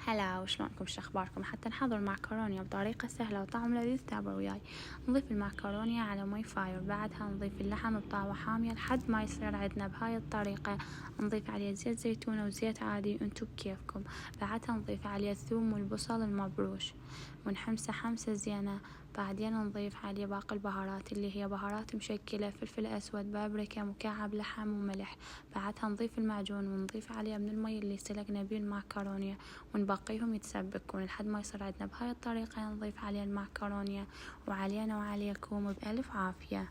هلا وشلونكم شخباركم؟ حتى نحضر المعكرونية بطريقة سهلة وطعم لذيذ تابعوا وياي. نضيف المعكرونية على مي فاير، بعدها نضيف اللحم بطاوة حامية لحد ما يصير عندنا بهاي الطريقة. نضيف عليه زيت زيتون وزيت عادي انتو بكيفكم. بعدها نضيف عليه الثوم والبصل المبروش ونحمسه حمسة زينة. بعدين نضيف عليه باقي البهارات اللي هي بهارات مشكلة، فلفل أسود، بابريكا، مكعب لحم وملح. بعدها نضيف المعجون ونضيف عليه من المي اللي سلقنا بيه المعكرونية ونبقيهم يتسبكون لحد ما يصير عندنا بهاي الطريقة. نضيف عليه المعكرونية وعلينا وعليكم بألف عافية.